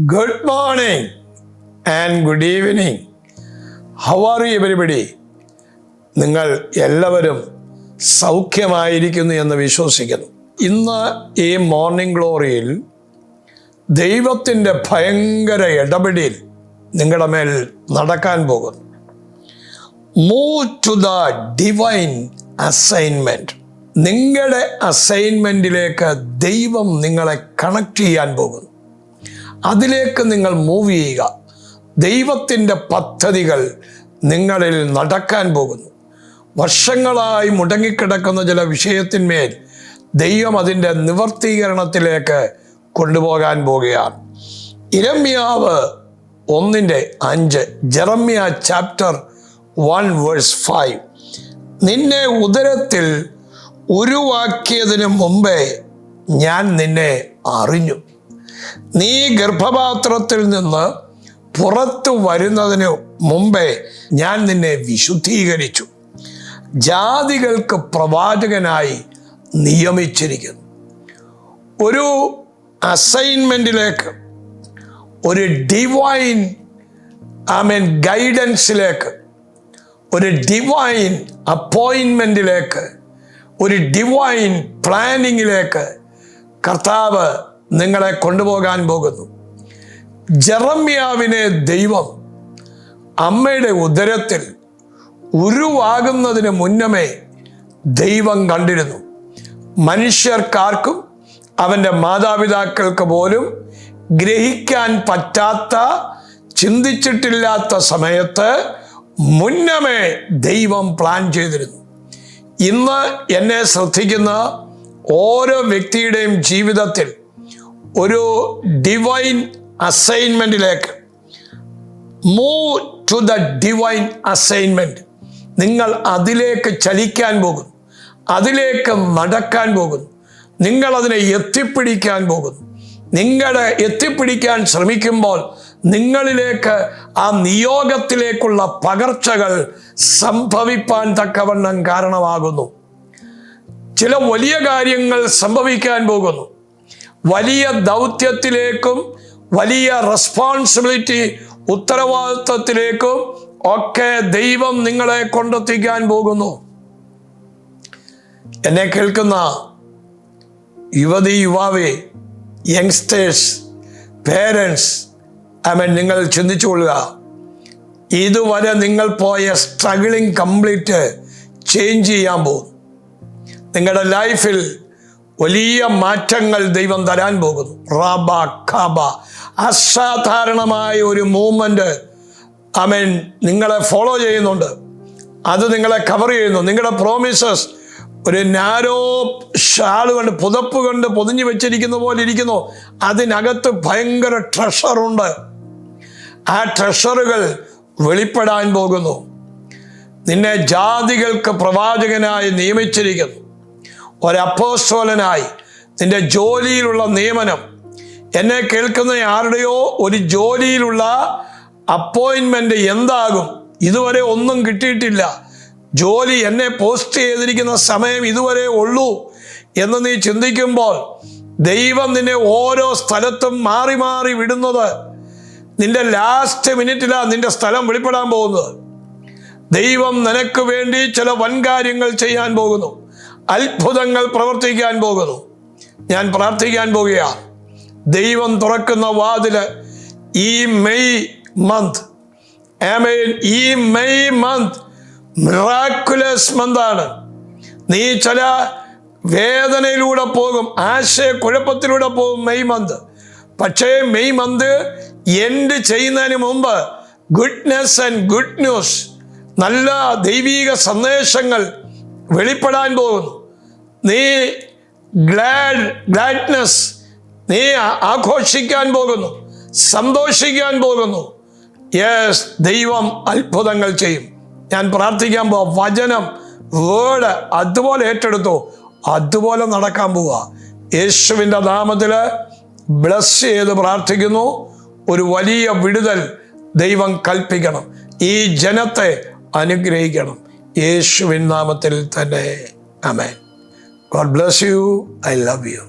Good morning and good evening. How are you everybody? നിങ്ങൾ എല്ലാവരും സൗഖ്യമായിരിക്കുന്നു എന്ന് വിശ്വസിക്കുന്നു. ഇന്ന് ഈ മോർണിംഗ് ഗ്ലോറിയിൽ ദൈവത്തിൻ്റെ ഭയങ്കര ഇടപെടൽ നിങ്ങളുടെ മേൽ നടക്കാൻ പോകുന്നു. Move to the divine assignment. നിങ്ങളുടെ അസൈൻമെൻറ്റിലേക്ക് ദൈവം നിങ്ങളെ കണക്ട് ചെയ്യാൻ പോകുന്നു. അതിലേക്ക് നിങ്ങൾ മൂവ് ചെയ്യുക. ദൈവത്തിൻ്റെ പദ്ധതികൾ നിങ്ങളിൽ നടക്കാൻ പോകുന്നു. വർഷങ്ങളായി മുടങ്ങിക്കിടക്കുന്ന ചില വിഷയത്തിന്മേൽ ദൈവം അതിൻ്റെ നിവർത്തീകരണത്തിലേക്ക് കൊണ്ടുപോകാൻ പോകുകയാണ്. ഇരമ്യാവ് 1:5, ജെറമ്യ ചാപ്റ്റർ 1:5. നിന്നെ ഉദരത്തിൽ ഉരുവാക്കിയതിന് മുമ്പേ ഞാൻ നിന്നെ അറിഞ്ഞു. നീ ഗർഭപാത്രത്തിൽ നിന്ന് പുറത്തു വരുന്നതിന് മുമ്പേ ഞാൻ നിന്നെ വിശുദ്ധീകരിച്ചു. ജാതികൾക്ക് പ്രവാചകനായി നിയമിച്ചിരിക്കുന്നു. ഒരു അസൈൻമെൻറ്റിലേക്ക്, ഒരു ഡിവൈൻ ഗൈഡൻസിലേക്ക്, ഒരു ഡിവൈൻ അപ്പോയിൻമെൻറ്റിലേക്ക്, ഒരു ഡിവൈൻ പ്ലാനിങ്ങിലേക്ക് കർത്താവ് നിങ്ങളെ കൊണ്ടുപോകാൻ പോകുന്നു. ജെറമ്യാവിനെ ദൈവം അമ്മയുടെ ഉദരത്തിൽ ഉരുവാകുന്നതിന് മുന്നമേ ദൈവം കണ്ടിരുന്നു. മനുഷ്യർക്കാർക്കും അവൻ്റെ മാതാപിതാക്കൾക്ക് പോലും ഗ്രഹിക്കാൻ പറ്റാത്ത, ചിന്തിച്ചിട്ടില്ലാത്ത സമയത്ത് മുന്നമേ ദൈവം പ്ലാൻ ചെയ്തിരുന്നു. ഇന്ന് എന്നെ ശ്രദ്ധിക്കുന്ന ഓരോ വ്യക്തിയുടെയും ജീവിതത്തിൽ ഒരു ഡിവൈൻ അസൈൻമെൻറ്റിലേക്ക്, move to the divine assignment. നിങ്ങൾ അതിലേക്ക് ചലിക്കാൻ പോകുന്നു, അതിലേക്ക് നടക്കാൻ പോകുന്നു, നിങ്ങളതിനെ എത്തിപ്പിടിക്കാൻ പോകുന്നു. നിങ്ങളെ എത്തിപ്പിടിക്കാൻ ശ്രമിക്കുമ്പോൾ നിങ്ങളിലേക്ക് ആ നിയോഗത്തിലേക്കുള്ള പകർച്ചകൾ സംഭവിപ്പാൻ തക്കവണ്ണം കാരണമാകുന്നു. ചില വലിയ കാര്യങ്ങൾ സംഭവിക്കാൻ പോകുന്നു. വലിയ ദൗത്യത്തിലേക്കും വലിയ റെസ്പോൺസിബിലിറ്റി, ഉത്തരവാദിത്വത്തിലേക്കും ഒക്കെ ദൈവം നിങ്ങളെ കൊണ്ടെത്തിക്കാൻ പോകുന്നു. എന്നെ കേൾക്കുന്ന യുവതി, യുവാവേ, യങ്സ്റ്റേഴ്സ്, പേരൻസ്, നിങ്ങൾ ചിന്തിച്ചുകൊള്ളുക. ഇതുവരെ നിങ്ങൾ പോയ സ്ട്രഗിളിങ് കംപ്ലീറ്റ് ചേഞ്ച് ചെയ്യാൻ പോകും. നിങ്ങളുടെ ലൈഫിൽ വലിയ മാറ്റങ്ങൾ ദൈവം തരാൻ പോകുന്നു. റാബ ഖാബ, അസാധാരണമായ ഒരു മൂവ്മെൻറ്റ് നിങ്ങളെ ഫോളോ ചെയ്യുന്നുണ്ട്. അത് നിങ്ങളെ കവർ ചെയ്യുന്നു. നിങ്ങളുടെ പ്രോമിസസ് ഒരു നാരോ ഷാൾ കൊണ്ട്, പുതപ്പ് കൊണ്ട് പൊതിഞ്ഞു വെച്ചിരിക്കുന്ന പോലെ ഇരിക്കുന്നു. അതിനകത്ത് ഭയങ്കര ട്രഷറുണ്ട്. ആ ട്രഷറുകൾ വെളിപ്പെടാൻ പോകുന്നു. നിന്നെ ജാതികൾക്ക് പ്രവാചകനായി നിയമിച്ചിരിക്കുന്നു. ഒരപ്പോസ്തലനായി നിന്റെ ജോലിയിലുള്ള നിയമനം. എന്നെ കേൾക്കുന്ന ആരുടെയോ ഒരു ജോലിയിലുള്ള അപ്പോയിൻമെൻ്റ് എന്താകും? ഇതുവരെ ഒന്നും കിട്ടിയിട്ടില്ല. ജോലി എന്നെ പോസ്റ്റ് ചെയ്തിരിക്കുന്ന സമയം ഇതുവരെ ഉള്ളൂ എന്ന് നീ ചിന്തിക്കുമ്പോൾ ദൈവം നിന്നെ ഓരോ സ്ഥലത്തും മാറി മാറി വിടുന്നത്. നിന്റെ ലാസ്റ്റ് മിനിറ്റിലാണ് നിന്റെ സ്ഥലം വെളിപ്പെടാൻ പോകുന്നത്. ദൈവം നിനക്ക് വേണ്ടി ചില വൻകാര്യങ്ങൾ ചെയ്യാൻ പോകുന്നു. അത്ഭുതങ്ങൾ പ്രവർത്തിക്കാൻ പോകുന്നു. ഞാൻ പ്രാർത്ഥിക്കാൻ പോകുകയാണ്. ദൈവം തുറക്കുന്ന വാതില് ഈ മെയ് മന്ത്, ഈ മെയ് മന്ത് മിറാക്കുലസ് മന്താണ്. നീ ചില വേദനയിലൂടെ പോകും, ആശയക്കുഴപ്പത്തിലൂടെ പോകും മെയ് മന്ത്. പക്ഷേ മെയ് മന്ത് എൻഡ് ചെയ്യുന്നതിന് മുമ്പ് ഗുഡ്നെസ് ആൻഡ് ഗുഡ് ന്യൂസ്, നല്ല ദൈവീക സന്ദേശങ്ങൾ വെളിപ്പെടാൻ പോകുന്നു. നീ ഗ്ലാഡ്നെസ്, നീ ആഘോഷിക്കാൻ പോകുന്നു, സന്തോഷിക്കാൻ പോകുന്നു. യെസ്, ദൈവം അത്ഭുതങ്ങൾ ചെയ്യും. ഞാൻ പ്രാർത്ഥിക്കാൻ പോവാ. വചനം, വേർഡ് അതുപോലെ ഏറ്റെടുത്തു, അതുപോലെ നടക്കാൻ പോവുക. യേശുവിൻ്റെ നാമത്തിൽ ബ്ലസ് ചെയ്ത് പ്രാർത്ഥിക്കുന്നു. ഒരു വലിയ വിടുതൽ ദൈവം കൽപ്പിക്കണം. ഈ ജനത്തെ അനുഗ്രഹിക്കണം. യേശുവിൻ നാമത്തിൽ തന്നെ. ആമേൻ. God bless you. I love you.